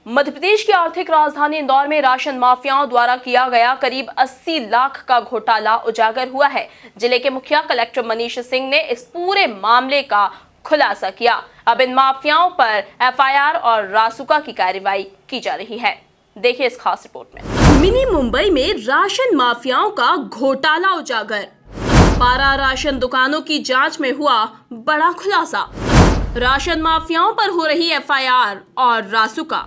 मध्य प्रदेश की आर्थिक राजधानी इंदौर में राशन माफियाओं द्वारा किया गया करीब 80 लाख का घोटाला उजागर हुआ है। जिले के मुखिया कलेक्टर मनीष सिंह ने इस पूरे मामले का खुलासा किया। अब इन माफियाओं पर एफआईआर और रासुका की कार्रवाई की जा रही है। देखिए इस खास रिपोर्ट में। मिनी मुंबई में राशन माफियाओं का घोटाला उजागर। 12 राशन दुकानों की जांच में हुआ बड़ा खुलासा। राशन माफियाओं पर हो रही एफआईआर और रासुका।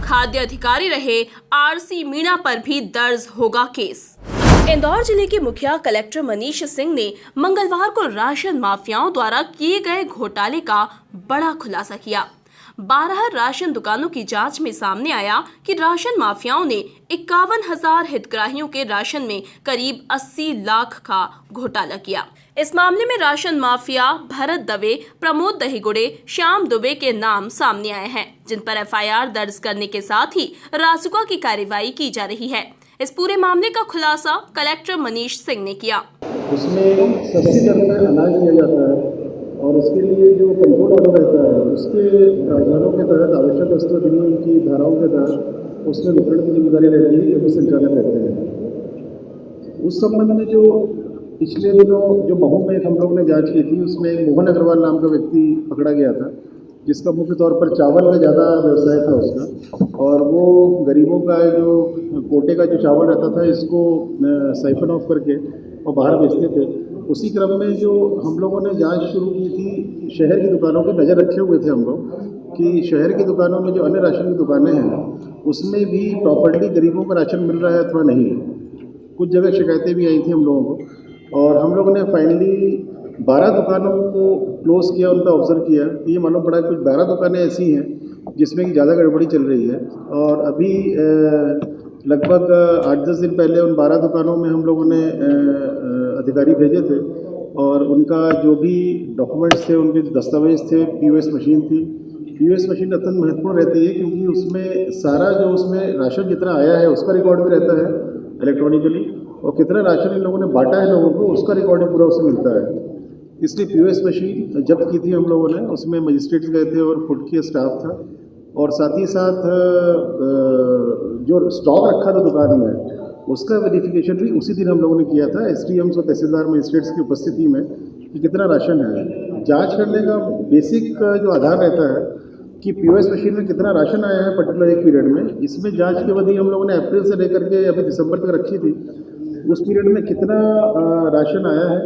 खाद्य अधिकारी रहे आरसी मीणा पर भी दर्ज होगा केस। इंदौर जिले के मुखिया कलेक्टर मनीष सिंह ने मंगलवार को राशन माफियाओं द्वारा किए गए घोटाले का बड़ा खुलासा किया। 12 राशन दुकानों की जांच में सामने आया कि राशन माफियाओं ने 51,000 हितग्राहियों के राशन में करीब 80 लाख का घोटाला किया। इस मामले में राशन माफिया भरत दवे, प्रमोद दहीगुड़े, श्याम दुबे के नाम सामने आए हैं, जिन पर एफआईआर दर्ज करने के साथ ही रासुका की कार्रवाई की जा रही है। इस पूरे मामले का खुलासा कलेक्टर मनीष सिंह ने किया। उसमें सब्सिडी दर पर अनाज दिया जाता है और उसके लिए जो कंट्रोल ऑर्डर रहता है उसके प्रावधानों के तहत आवश्यक वस्तु अधिनियम की धाराओं के तहत उसमें वितरण की जिम्मेदारी रहती है, जो भी संचालक रहते हैं। उस संबंध में जो पिछले दिनों जो महू में हम लोग ने जांच की थी, उसमें मोहन अग्रवाल नाम का व्यक्ति पकड़ा गया था, जिसका मुख्य तौर पर चावल का ज़्यादा व्यवसाय था उसका, और वो गरीबों का जो कोटे का जो चावल रहता था इसको साइफन ऑफ करके और बाहर बेचते थे। उसी क्रम में जो हम लोगों ने जांच शुरू की थी, शहर की दुकानों पर नज़र रखे हुए थे हम लोग कि शहर की दुकानों में जो अन्य राशन की दुकानें हैं उसमें भी प्रॉपर्ली गरीबों को राशन मिल रहा है अथवा नहीं। कुछ जगह शिकायतें भी आई थी हम लोगों को, और हम लोगों ने फाइनली 12 दुकानों को क्लोज किया, उनका ऑब्जर्व किया। ये मालूम पड़ा कुछ 12 दुकानें ऐसी हैं जिसमें कि ज़्यादा गड़बड़ी चल रही है, और अभी लगभग 8-10 दिन पहले उन 12 दुकानों में हम लोगों ने अधिकारी भेजे थे, और उनका जो भी डॉक्यूमेंट्स थे, उनके दस्तावेज थे, पीओएस मशीन थी। पीओएस मशीन अत्यंत महत्वपूर्ण रहती है क्योंकि उसमें सारा जो उसमें राशन जितना आया है उसका रिकॉर्ड भी रहता है इलेक्ट्रॉनिकली, और कितना राशन इन लोगों ने बांटा है लोगों को उसका रिकॉर्ड पूरा उससे मिलता है। इसलिए पीओएस मशीन जब्त की थी हम लोगों ने, उसमें मजिस्ट्रेट्स गए थे और फूड की स्टाफ था, और साथ ही साथ जो स्टॉक रखा था दुकान में उसका वेरिफिकेशन भी उसी दिन हम लोगों ने किया था एसडीएम्स और तहसीलदार मजिस्ट्रेट्स की उपस्थिति में कि कितना राशन है। जांच करने का बेसिक जो आधार रहता है कि पीओएस मशीन में कितना राशन आया है पर्टिकुलर एक पीरियड में। इसमें जांच की अवधि हम लोगों ने अप्रैल से लेकर के अभी दिसंबर तक रखी थी। उस पीरियड में कितना राशन आया है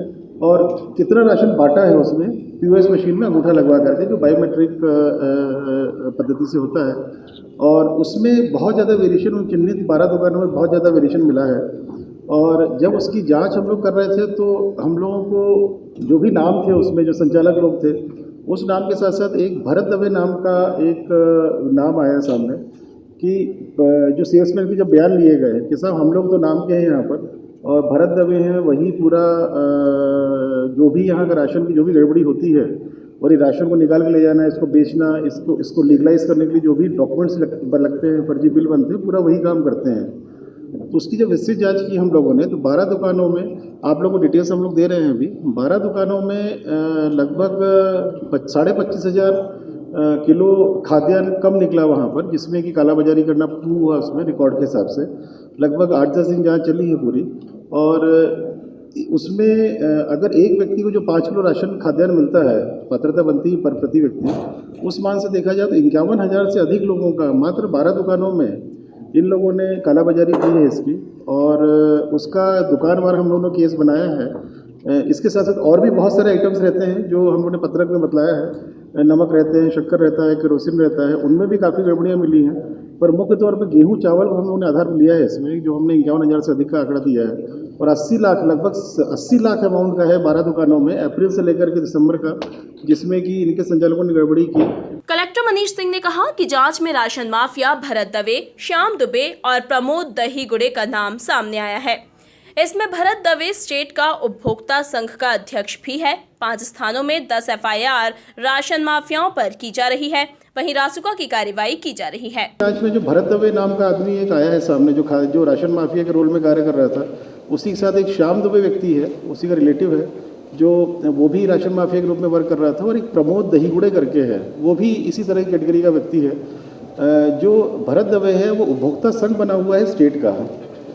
और कितना राशन बांटा है उसमें पीओएस मशीन में अंगूठा लगवा करके, जो बायोमेट्रिक पद्धति से होता है, और उसमें बहुत ज़्यादा वेरिएशन, उन चिन्हित 12 दुकानों में बहुत ज़्यादा वेरिएशन मिला है। और जब उसकी जांच हम लोग कर रहे थे तो हम लोगों को जो भी नाम थे उसमें जो संचालक लोग थे, उस नाम के साथ साथ एक भरत दवे नाम का एक नाम आया सामने कि जो सेल्समैन के जब बयान लिए गए कि साहब हम लोग तो नाम के हैं यहाँ पर, और भरत दवे हैं, वही पूरा जो भी यहाँ का राशन की जो भी गड़बड़ी होती है और ये राशन को निकाल के ले जाना, इसको बेचना, इसको लीगलाइज करने के लिए जो भी डॉक्यूमेंट्स लगते हैं, फर्जी बिल बनते हैं, पूरा वही काम करते हैं। तो उसकी जब विस्तृत जांच की हम लोगों ने तो 12 दुकानों में, आप लोगों को डिटेल्स हम लोग दे रहे हैं अभी, 12 दुकानों में लगभग 25,500 किलो खाद्यान्न कम निकला वहाँ पर, जिसमें कि कालाबाजारी करना प्रूव हुआ उसमें रिकॉर्ड के हिसाब से। लगभग 8-10 दिन जांच चली है पूरी, और उसमें अगर एक व्यक्ति को जो 5 किलो राशन खाद्यान्न मिलता है, पात्रता बनती है पर प्रति व्यक्ति, उस मान से देखा जाए तो 51,000 से अधिक लोगों का मात्र 12 दुकानों में इन लोगों ने कालाबाजारी की है इसकी, और उसका दुकानवार हम लोगों ने केस बनाया है। इसके साथ साथ और भी बहुत सारे आइटम्स रहते हैं जो हम लोगों ने पत्रक में बतलाया है। नमक रहते हैं, शक्कर रहता है, केरोसिन रहता है, उनमें भी काफ़ी गड़बड़ियाँ मिली हैं। पर मुख्य तौर पर गेहूं चावल को हम लोगों ने आधार लिया है इसमें, जो हमने 51,000 से अधिक का आंकड़ा दिया है, और 80 लाख, लगभग 80 लाख अमाउंट का है 12 दुकानों में अप्रैल से लेकर के दिसंबर का, जिसमें कि इनके संचालकों ने गड़बड़ी की। कलेक्टर मनीष सिंह ने कहा कि जांच में राशन माफिया भरत दवे, श्याम दुबे और प्रमोद दहीगुड़े का नाम सामने आया है। इसमें भरत दवे स्टेट का उपभोक्ता संघ का अध्यक्ष भी है। 5 स्थानों में 10 एफआईआर राशन माफियाओं पर की जा रही है, वहीं रासुका की कार्रवाई की जा रही है। जांच में जो भरत दवे नाम का आदमी एक आया है सामने, जो राशन माफिया के रोल में कार्य कर रहा था, उसी के साथ एक श्याम दुबे व्यक्ति है, उसी का रिलेटिव है, जो वो भी राशन माफिया के रूप में वर्क कर रहा था, और एक प्रमोद दहीगुड़े करके है, वो भी इसी तरह की कैटेगरी का व्यक्ति है। जो भरत दवे है वो उपभोक्ता संघ बना हुआ है स्टेट का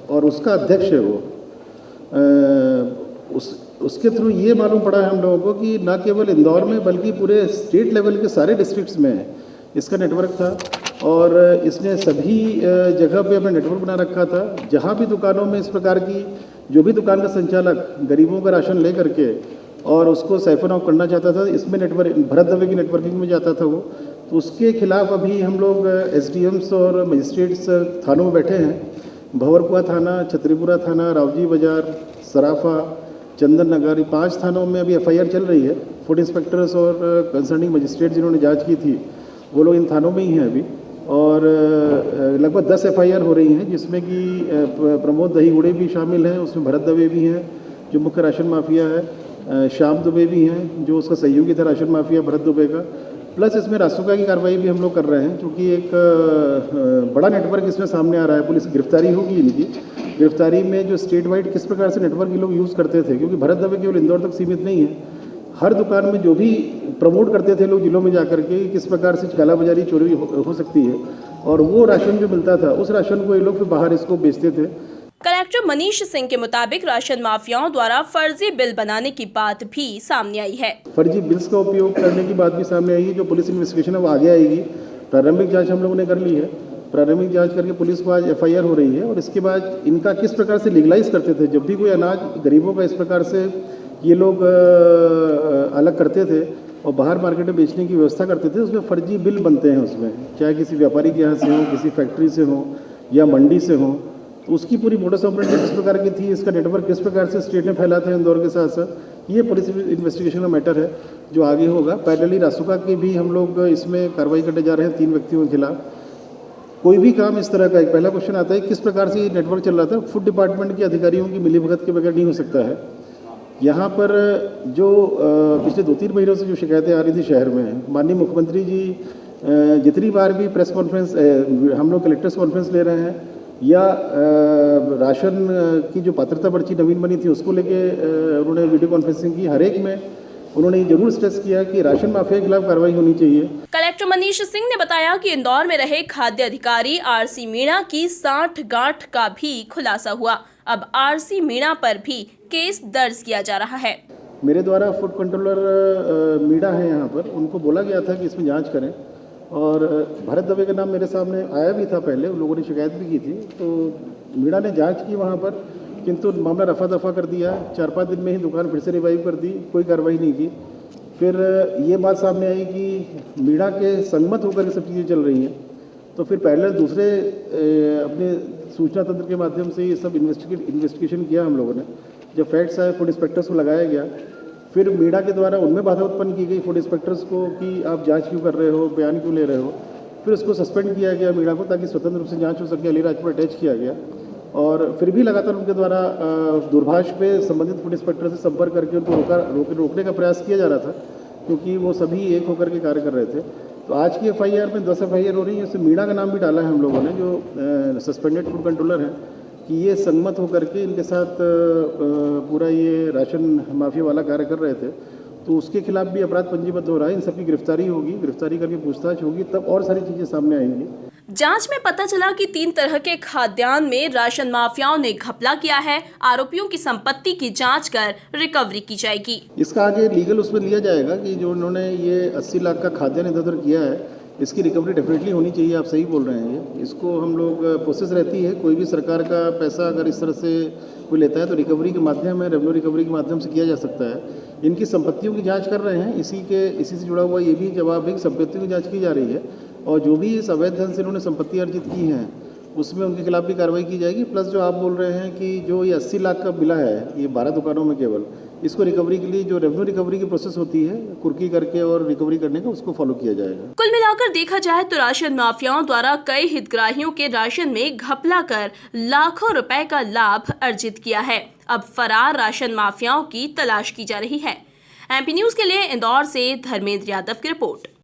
और उसका अध्यक्ष है वो। उसके थ्रू ये मालूम पड़ा है हम लोगों को कि न केवल इंदौर में बल्कि पूरे स्टेट लेवल के सारे डिस्ट्रिक्ट्स में इसका नेटवर्क था और इसने सभी जगह पे अपना नेटवर्क बना रखा था। जहाँ भी दुकानों में इस प्रकार की जो भी दुकान का संचालक गरीबों का राशन ले करके और उसको साइफन ऑफ करना चाहता था, इसमें नेटवर्क भरत दवे की नेटवर्किंग में जाता था वो, तो उसके खिलाफ अभी हम लोग एसडीएम्स और मजिस्ट्रेट्स थानों में बैठे हैं। भंवरकुआ थाना, छतरीपुरा थाना, रावजी बाजार, सराफा, चंदन नगर, ये 5 थानों में अभी एफआईआर चल रही है। फूड इंस्पेक्टर्स और कंसर्निंग मजिस्ट्रेट जिन्होंने जांच की थी वो लोग इन थानों में ही हैं अभी और लगभग 10 एफआईआर हो रही हैं, जिसमें कि प्रमोद दहीगुड़े भी शामिल हैं, उसमें भरत दवे भी हैं जो मुख्य राशन माफिया है, श्याम दुबे भी हैं जो उसका सहयोगी था राशन माफिया भरत दुबे का, प्लस इसमें रासुका की कार्रवाई भी हम लोग कर रहे हैं क्योंकि एक बड़ा नेटवर्क इसमें सामने आ रहा है। पुलिस की गिरफ्तारी होगी इनकी। गिरफ्तारी में जो स्टेट वाइड किस प्रकार से नेटवर्क ये लोग यूज़ करते थे, क्योंकि भरत दवे केवल इंदौर तक सीमित नहीं है, हर दुकान में जो भी प्रमोट करते थे लोग जिलों में जा करके किस प्रकार से कालाबाजारी चोरी हो सकती है और वो राशन जो मिलता था उस राशन को ये लोग फिर बाहर इसको बेचते थे। कलेक्टर मनीष सिंह के मुताबिक राशन माफियाओं द्वारा फर्जी बिल बनाने की बात भी सामने आई है। फर्जी बिल्स का उपयोग करने की बात भी सामने आई है। जो पुलिस इन्वेस्टिगेशन है वो आगे आएगी। प्रारंभिक जांच हम लोगों ने कर ली है। प्रारंभिक जांच करके पुलिस को आज एफआईआर हो रही है और इसके बाद इनका किस प्रकार से लीगलाइज करते थे, जब भी कोई अनाज गरीबों का इस प्रकार से ये लोग अलग करते थे और बाहर मार्केट में बेचने की व्यवस्था करते थे, उसमें फर्जी बिल बनते हैं उसमें, चाहे किसी व्यापारी के यहाँ से हो, किसी फैक्ट्री से हो या मंडी से हो, तो उसकी पूरी मोडस ऑपरेंडी किस प्रकार की थी, इसका नेटवर्क किस प्रकार से स्टेट में फैला था इंदौर के साथ साथ, ये पुलिस इन्वेस्टिगेशन का मैटर है जो आगे होगा। पैरेलली रासुका की भी हम लोग इसमें कार्रवाई करने जा रहे हैं 3 व्यक्तियों के खिलाफ। कोई भी काम इस तरह का, एक पहला क्वेश्चन आता है किस प्रकार से ये नेटवर्क चल रहा था। फूड डिपार्टमेंट के अधिकारियों की मिलीभगत के बगैर नहीं हो सकता है। यहाँ पर जो पिछले 2-3 महीनों से जो शिकायतें आ रही थी शहर में, माननीय मुख्यमंत्री जी जितनी बार भी प्रेस कॉन्फ्रेंस हम लोग कलेक्टर्स कॉन्फ्रेंस ले रहे हैं या राशन की जो पात्रता पर्ची नवीन बनी थी उसको लेके उन्होंने वीडियो कॉन्फ्रेंसिंग की, हर एक में उन्होंने ये जरूर स्ट्रेस किया कि राशन माफिया के खिलाफ कार्रवाई होनी चाहिए। कलेक्टर मनीष सिंह ने बताया कि इंदौर में रहे खाद्य अधिकारी आरसी मीणा की 60 गांठ का भी खुलासा हुआ। अब आरसी मीणा पर भी केस दर्ज किया जा रहा है। मेरे द्वारा फूड कंट्रोलर मीणा है यहाँ पर, उनको बोला गया था कि इसमें जांच करें और भरत दवे का नाम मेरे सामने आया भी था पहले, उन लोगों ने शिकायत भी की थी, तो मीणा ने जांच की वहाँ पर, किंतु मामला रफा दफा कर दिया। 4-5 दिन में ही दुकान फिर से रिवाइव कर दी, कोई कार्रवाई नहीं की। फिर ये बात सामने आई कि मीणा के संगमत होकर ये सब चीज़ें चल रही हैं, तो फिर पहले दूसरे अपने सूचना तंत्र के माध्यम से ये सब इन्वेस्टिगेशन किया हम लोगों ने। जब फैक्ट्स आए फूड इंस्पेक्टर्स को लगाया गया, फिर मीणा के द्वारा उनमें बाधा उत्पन्न की गई फूड इंस्पेक्टर्स को कि आप जांच क्यों कर रहे हो, बयान क्यों ले रहे हो। फिर उसको सस्पेंड किया गया मीणा को, ताकि स्वतंत्र रूप से जांच हो सके। अलीराजपुर अटैच किया गया और फिर भी लगातार उनके द्वारा दूरभाष पे संबंधित फूड इंस्पेक्टर से संपर्क करके उनको रोकने का प्रयास किया जा रहा था, क्योंकि वो सभी एक होकर के कार्य कर रहे थे। तो आज की एफआईआर में 10 एफआईआर हो रही है, उसमें मीणा का नाम भी डाला है हम लोगों ने, जो सस्पेंडेड फूड कंट्रोलर हैं, कि ये संगमत होकर के इनके साथ पूरा ये राशन माफिया वाला कार्य कर रहे थे, तो उसके खिलाफ भी अपराध पंजीबद्ध हो रहा है। इन सबकी गिरफ्तारी होगी, गिरफ्तारी करके पूछताछ होगी, तब और सारी चीज़ें सामने आएंगी। जांच में पता चला कि 3 तरह के खाद्यान्न में राशन माफियाओं ने घपला किया है। आरोपियों की संपत्ति की जांच कर रिकवरी की जाएगी। इसका आगे लीगल उसमें लिया जाएगा कि जो उन्होंने ये 80 लाख का खाद्यान्न इधर उधर किया है, इसकी रिकवरी डेफिनेटली होनी चाहिए। आप सही बोल रहे हैं। ये इसको हम लोग प्रोसेस रहती है, कोई भी सरकार का पैसा अगर इस तरह से कोई लेता है तो रिकवरी के माध्यम है, रेवेन्यू रिकवरी के माध्यम से किया जा सकता है। इनकी संपत्तियों की जांच कर रहे हैं। इसी से जुड़ा हुआ ये भी जवाब है कि संपत्तियों की जांच की जा रही है और जो भी इस अवैध धन से इन्होंने संपत्ति अर्जित की हैं उसमें उनके खिलाफ भी कार्रवाई की जाएगी। प्लस जो आप बोल रहे हैं कि जो ये 80 लाख का मिला है, ये 12 दुकानों में केवल, इसको रिकवरी के लिए जो रेवेन्यू रिकवरी की प्रोसेस होती है कुर्की करके और रिकवरी करने का, उसको फॉलो किया जाएगा। कुल मिलाकर देखा जाए तो राशन माफियाओं द्वारा कई हितग्राहियों के राशन में घपला कर लाखों रुपए का लाभ अर्जित किया है। अब फरार राशन माफियाओं की तलाश की जा रही है। एमपी न्यूज के लिए इंदौर से धर्मेंद्र यादव की रिपोर्ट।